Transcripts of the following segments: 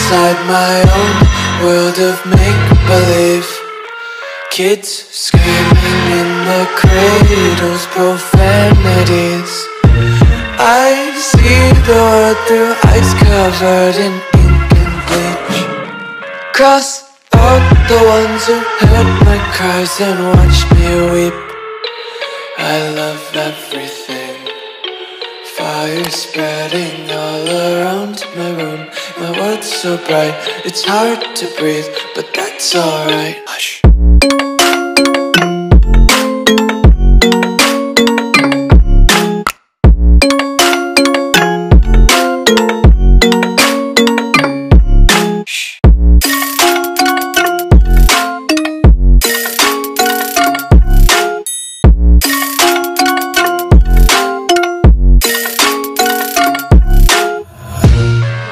inside my own world of make-believe. Kids screaming in the cradles, profanities. I see the world through ice covered in ink and bleach. Cross out the ones who heard my cries and watched me weep. I love everything. Fire spreading all around my room. My world's so bright, it's hard to breathe, but that's alright. Hush.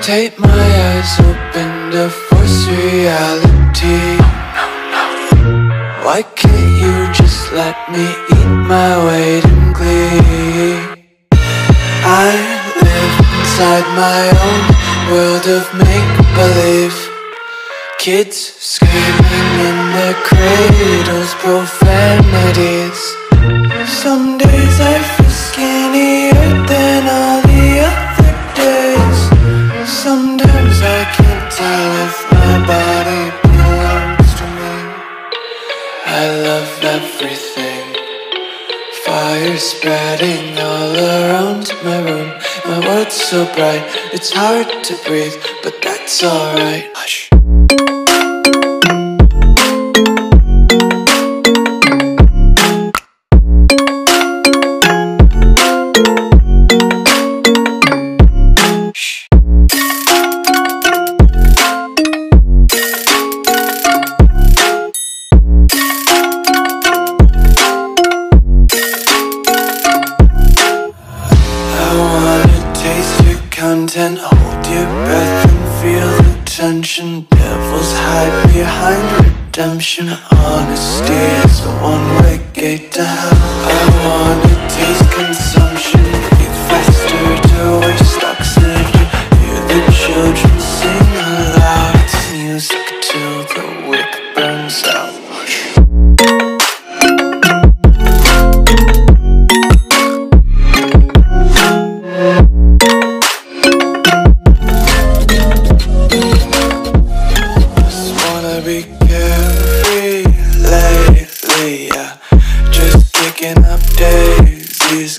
Tape my eyes open to force reality. Why can't you just let me eat my weight in glee? I live inside my own world of make-believe. Kids screaming in their cradles, profanities. Some days I feel skinnier than all the other days. Sometimes I can't tell if my body belongs to me. I love everything. Fire spreading all around my room. My world's so bright, it's hard to breathe, but that's alright. Hush. Content, hold your breath and feel the tension. Devils hide behind redemption. Honesty is a one-way gate to hell. I wanna taste consumption. Breathe faster to waste oxygen. Hear the children sing aloud. It's music till the wick burns out.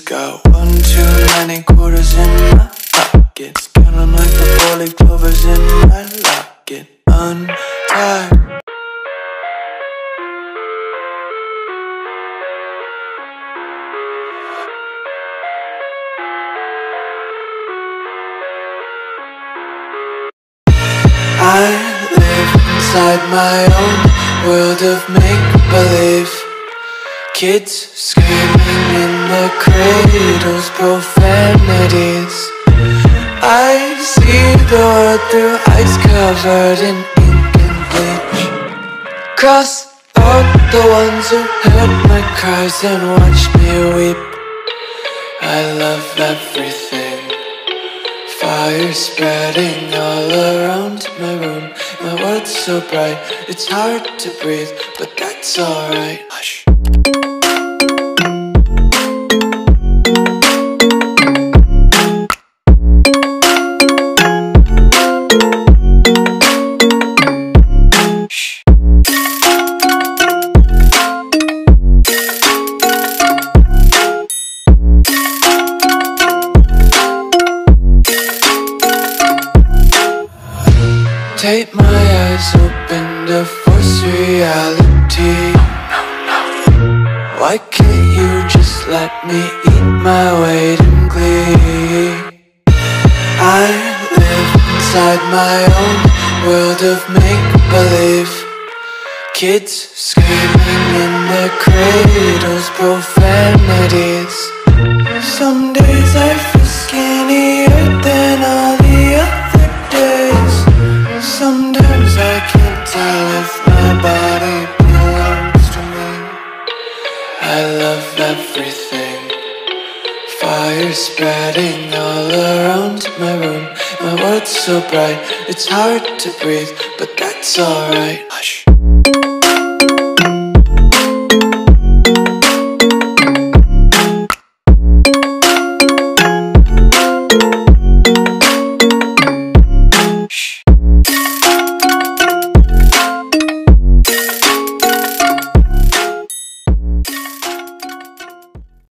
Got one too many quarters in my pockets. Count 'em like the 4-leaf clovers in my locket. Untied. I live inside my own world of make-believe. Kids screaming in the cradles, profanities. I see the world through ice covered in ink and bleach. Cross out the ones who heard my cries and watched me weep. I love everything. Fire spreading all around my room. My world's so bright, it's hard to breathe, but that's alright. Hush. Tape my eyes open to force reality. Why can't you just let me eat my weight in glee? I live inside my own world of make-believe. Kids screaming in their cradles, profanities. Some days I feel skinnier than all the other days. Sometimes I can't tell if my body belongs to me. I love everything. Fire spreading all around my room. My world's so bright, it's hard to breathe, but that's alright. Hush.